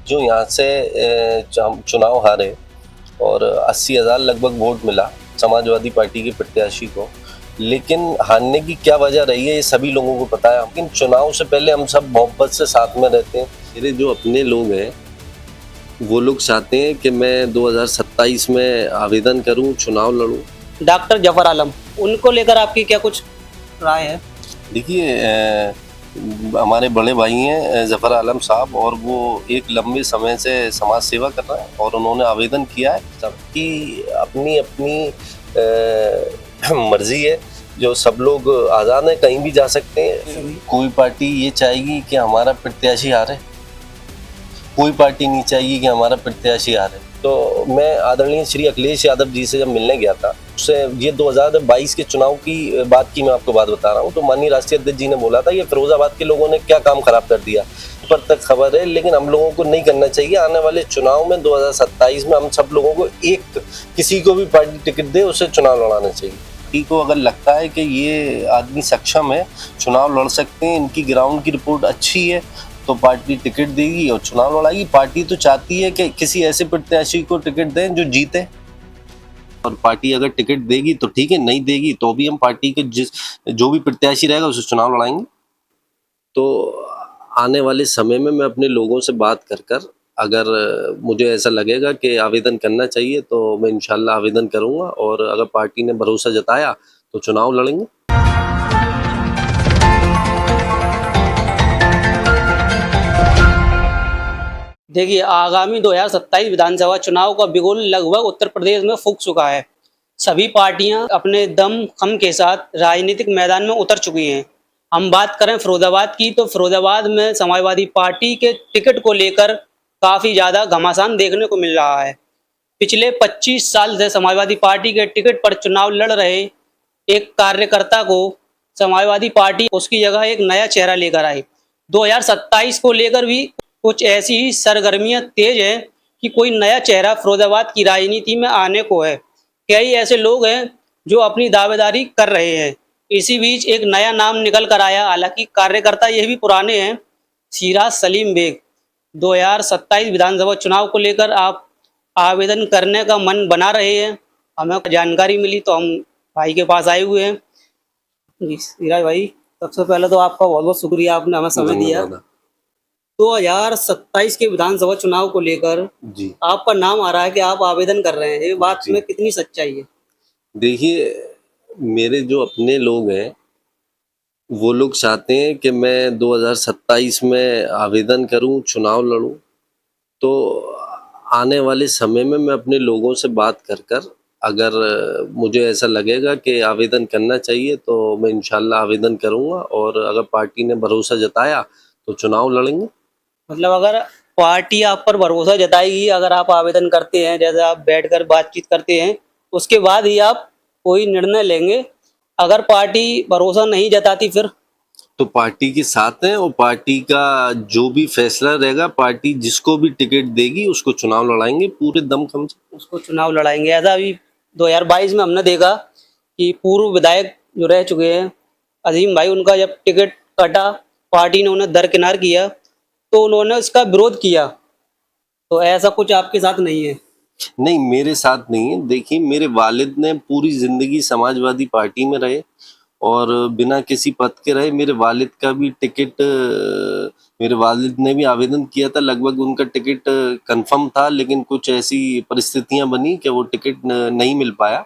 जो यहाँ से चुनाव हारे और 80,000 लगभग वोट मिला समाजवादी पार्टी के प्रत्याशी को, लेकिन हारने की क्या वजह रही है ये सभी लोगों को पता है। लेकिन चुनाव से पहले हम सब मोहब्बत से साथ में रहते हैं। मेरे जो अपने लोग हैं वो लोग चाहते हैं कि मैं 2027 में आवेदन करूं, चुनाव लड़ूं। डॉक्टर जफर आलम, उनको लेकर आपकी क्या कुछ राय है? देखिए, हमारे बड़े भाई हैं जफ़र आलम साहब, और वो एक लंबे समय से समाज सेवा कर रहे हैं और उन्होंने आवेदन किया है। सबकी अपनी अपनी मर्जी है, जो सब लोग आज़ाद हैं, कहीं भी जा सकते हैं। कोई पार्टी ये चाहेगी कि हमारा प्रत्याशी हारे, कोई पार्टी नहीं चाहिए कि हमारा प्रत्याशी हारे। तो मैं आदरणीय श्री अखिलेश यादव जी से जब मिलने गया था, उससे ये 2022 के चुनाव की बात की मैं आपको बात बता रहा हूँ, तो माननीय राष्ट्रीय अध्यक्ष जी ने बोला था ये फिरोजाबाद के लोगों ने क्या काम खराब कर दिया, पर तक खबर है, लेकिन हम लोगों को नहीं करना चाहिए। आने वाले चुनाव में 2027 में हम सब लोगों को एक किसी को भी पार्टी टिकट दे उसे चुनाव लड़ाना चाहिए। पार्टी को अगर लगता है कि ये आदमी सक्षम है, चुनाव लड़ सकते हैं, इनकी ग्राउंड की रिपोर्ट अच्छी है, तो पार्टी टिकट देगी और चुनाव लड़ाएगी। पार्टी तो चाहती है कि किसी ऐसे प्रत्याशी को टिकट दें जो जीते, और पार्टी अगर टिकट देगी तो ठीक है, नहीं देगी तो भी हम पार्टी के जो भी प्रत्याशी रहेगा उसे चुनाव लड़ाएंगे। तो आने वाले समय में मैं अपने लोगों से बात कर अगर मुझे ऐसा लगेगा कि आवेदन करना चाहिए तो मैं इंशाल्लाह आवेदन करूंगा, और अगर पार्टी ने भरोसा जताया तो चुनाव लड़ेंगे। देखिए, आगामी 2027 विधानसभा चुनाव का बिगुल लगभग उत्तर प्रदेश में फूंक चुका है। सभी पार्टियां अपने दम खम के साथ राजनीतिक मैदान में उतर चुकी हैं। हम बात करें फिरोजाबाद की, तो फिरोजाबाद में समाजवादी पार्टी के टिकट को लेकर काफ़ी ज़्यादा घमासान देखने को मिल रहा है। पिछले 25 साल से समाजवादी पार्टी के टिकट पर चुनाव लड़ रहे एक कार्यकर्ता को समाजवादी पार्टी उसकी जगह एक नया चेहरा लेकर आई। 2027 को लेकर भी कुछ ऐसी ही सरगर्मियां तेज हैं कि कोई नया चेहरा फिरोजाबाद की राजनीति में आने को है। कई ऐसे लोग हैं जो अपनी दावेदारी कर रहे हैं। इसी बीच एक नया नाम निकल कर आया, हालांकि कार्यकर्ता यह भी पुराने हैं, सिराज सलीम बेग। 2027 विधानसभा चुनाव को लेकर आप आवेदन करने का मन बना रहे हैं। हमें जानकारी मिली तो हम भाई के पास आए हुए हैं। जी सिराज भाई, सबसे पहले तो आपका बहुत बहुत शुक्रिया, आपने हमें समय दिया। 2027 के विधानसभा चुनाव को लेकर जी आपका नाम आ रहा है कि आप आवेदन कर रहे हैं, ये बात में कितनी सच्चाई है? देखिए, मेरे जो अपने लोग हैं वो लोग चाहते हैं कि मैं 2027 में आवेदन करूं, चुनाव लड़ूं। तो आने वाले समय में मैं अपने लोगों से बात कर अगर मुझे ऐसा लगेगा कि आवेदन करना चाहिए तो मैं इंशाल्लाह आवेदन करूंगा, और अगर पार्टी ने भरोसा जताया तो चुनाव लड़ेंगे। मतलब अगर पार्टी आप पर भरोसा जताएगी, अगर आप आवेदन करते हैं, जैसे आप बैठकर बातचीत करते हैं, उसके बाद ही आप कोई निर्णय लेंगे। अगर पार्टी भरोसा नहीं जताती फिर? तो पार्टी के साथ हैं, और पार्टी का जो भी फैसला रहेगा, पार्टी जिसको भी टिकट देगी उसको चुनाव लड़ाएंगे पूरे दमखम से। उसको चुनाव लड़ाएंगे। ऐसा अभी 2022 में हमने देखा कि पूर्व विधायक जो रह चुके हैं अजीम भाई, उनका जब टिकट कटा, पार्टी ने उन्हें दरकिनार किया तो उन्होंने उसका विरोध किया। तो ऐसा कुछ आपके साथ नहीं है? नहीं, मेरे साथ नहीं है। देखिए, मेरे वालिद ने पूरी जिंदगी समाजवादी पार्टी में रहे और बिना किसी पद के रहे। मेरे वालिद का भी टिकट मेरे वालिद ने भी आवेदन किया था, लगभग उनका टिकट कंफर्म था, लेकिन कुछ ऐसी परिस्थितियां बनी कि वो टिकट नहीं मिल पाया।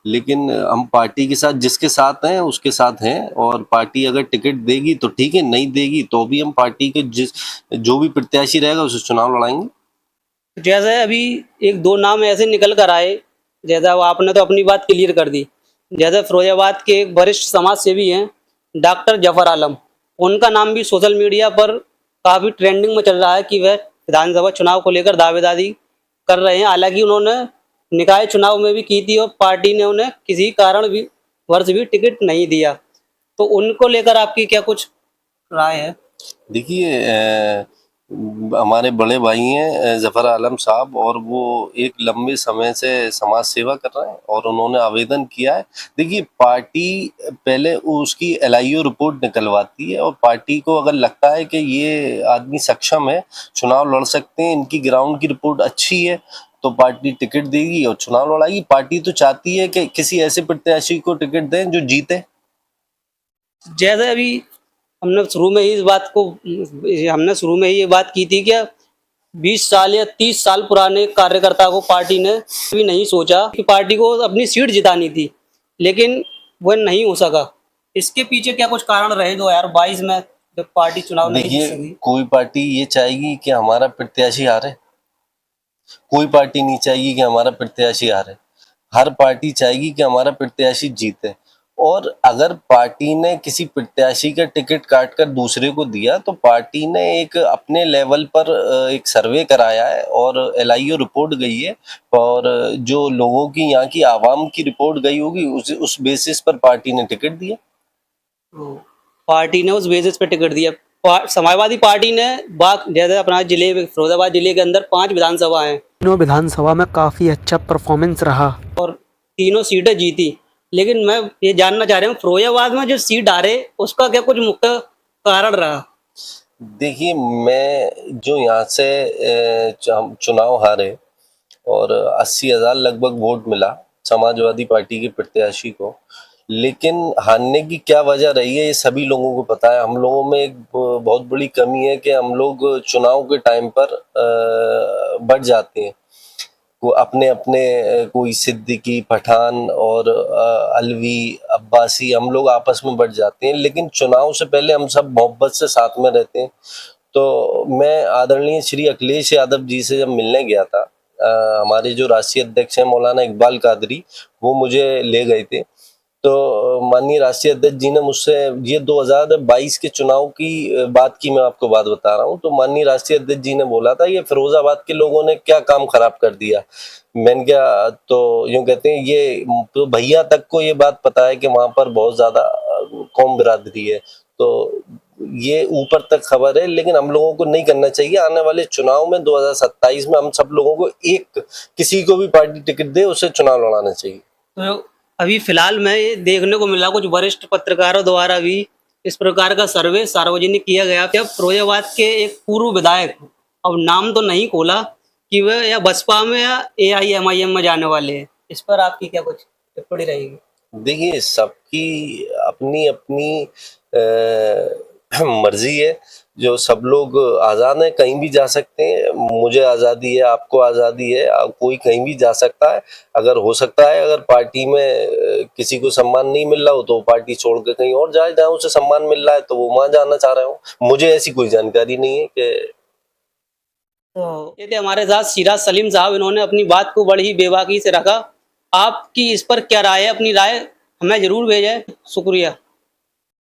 लेकिन हम पार्टी के साथ, जिसके साथ हैं उसके साथ हैं, और पार्टी अगर टिकट देगी तो ठीक है, नहीं देगी तो भी हम पार्टी के जो भी प्रत्याशी रहेगा उसे चुनाव लड़ाएंगे। जैसे अभी एक दो नाम ऐसे निकल कर आए, जैसा अब आपने तो अपनी बात क्लियर कर दी। जैसे फिरोजाबाद के एक वरिष्ठ समाज सेवी हैं डॉक्टर जफर आलम, उनका नाम भी सोशल मीडिया पर काफ़ी ट्रेंडिंग में चल रहा है कि वह विधानसभा चुनाव को लेकर दावेदारी कर रहे हैं। हालांकि उन्होंने निकाय चुनाव में भी की थी और पार्टी ने उन्हें किसी कारण भी वर्ष भी टिकट नहीं दिया। तो उनको लेकर आपकी क्या कुछ राय है? देखिए, हमारे बड़े भाई हैं जफ़र आलम साहब, और वो एक लंबे समय से समाज सेवा कर रहे हैं और उन्होंने आवेदन किया है। देखिए, पार्टी पहले उसकी एलआईओ रिपोर्ट निकलवाती है, और पार्टी को अगर लगता है कि ये आदमी सक्षम है, चुनाव लड़ सकते हैं, इनकी ग्राउंड की रिपोर्ट अच्छी है, तो पार्टी टिकट देगी और चुनाव लड़ाएगी। पार्टी तो चाहती है कि किसी ऐसे प्रत्याशी को टिकट दें जो जीते। जैसे अभी हमने शुरू में ही इस बात को हमने शुरू में ही ये बात की थी कि 20 साल या 30 साल पुराने कार्यकर्ता को पार्टी ने भी नहीं सोचा कि पार्टी को अपनी सीट जितानी थी, लेकिन वह नहीं हो सका। इसके पीछे क्या कुछ कारण रहे 2022 में जब पार्टी चुनाव नहीं जीत देखिए, सकी? कोई पार्टी ये चाहेगी कि हमारा प्रत्याशी हारे, कोई पार्टी नहीं चाहेगी कि हमारा प्रत्याशी हारे। हर पार्टी चाहेगी कि हमारा प्रत्याशी जीते। और अगर पार्टी ने किसी प्रत्याशी का टिकट काट कर दूसरे को दिया, तो पार्टी ने एक अपने लेवल पर एक सर्वे कराया है और एलआईओ रिपोर्ट गई है, और जो लोगों की, यहाँ की आवाम की रिपोर्ट गई होगी, उस बेसिस पर पार्टी ने टिकट दिया। पार्टी ने उस बेसिस पे टिकट दिया। समाजवादी पार्टी ने बात, जैसे अपना जिले फिरोजाबाद जिले के अंदर 5 विधानसभा हैं, तीनों विधानसभा में काफ़ी अच्छा परफॉर्मेंस रहा। और तीनों सीटें जीती। लेकिन मैं ये जानना चाह रहा हूँ, फिरोजाबाद में जो सीट हारे उसका क्या कुछ मुख्य कारण रहा? देखिए, मैं जो यहाँ से चुनाव हारे और 80,000 लगभग वोट मिला समाजवादी पार्टी के प्रत्याशी को, लेकिन हारने की क्या वजह रही है ये सभी लोगों को पता है। हम लोगों में एक बहुत बड़ी कमी है कि हम लोग चुनाव के टाइम पर बढ़ जाते हैं। वो अपने अपने कोई सिद्दीकी, पठान और अलवी, अब्बासी, हम लोग आपस में बढ़ जाते हैं, लेकिन चुनाव से पहले हम सब मोहब्बत से साथ में रहते हैं। तो मैं आदरणीय श्री अखिलेश यादव जी से जब मिलने गया था, हमारे जो राष्ट्रीय अध्यक्ष हैं मौलाना इकबाल कादरी, वो मुझे ले गए थे। तो माननीय राष्ट्रीय अध्यक्ष जी ने मुझसे, ये 2022 के चुनाव की बात की मैं आपको बात बता रहा हूँ, तो माननीय राष्ट्रीय अध्यक्ष जी ने बोला था ये फिरोजाबाद के लोगों ने क्या काम खराब कर दिया। मैंने क्या, तो यूँ कहते हैं ये, तो भैया तक को ये बात पता है कि वहाँ पर बहुत ज्यादा कौम बिरादरी है, तो ये ऊपर तक खबर है, लेकिन हम लोगों को नहीं करना चाहिए। आने वाले चुनाव में 2027 में हम सब लोगों को एक, किसी को भी पार्टी टिकट दे उससे चुनाव लड़ाना चाहिए। तो अभी फिलहाल में ये देखने को मिला, कुछ वरिष्ठ पत्रकारों द्वारा भी इस प्रकार का सर्वे सार्वजनिक किया गया कि अब फिरोजाबाद के एक पूर्व विधायक, अब नाम तो नहीं खोला, कि वह या बसपा में या AIMIM में जाने वाले हैं। इस पर आपकी क्या कुछ टिप्पणी रहेगी? देखिए, सबकी अपनी अपनी मर्जी है, जो सब लोग आज़ाद हैं, कहीं भी जा सकते हैं। मुझे आज़ादी है, आपको आज़ादी है, कोई कहीं भी जा सकता है। अगर हो सकता है, अगर पार्टी में किसी को सम्मान नहीं मिल रहा हो तो पार्टी छोड़ के कहीं और जाए, जहाँ उसे सम्मान मिल रहा है तो वो वहाँ जाना चाह रहे हो। मुझे ऐसी कोई जानकारी नहीं है कि। तो ये थे हमारे साथ सिराज सलीम साहब, इन्होंने अपनी बात को बड़ी ही बेबाकी से रखा। आपकी इस पर क्या राय है? अपनी राय हमें जरूर भेजें। शुक्रिया।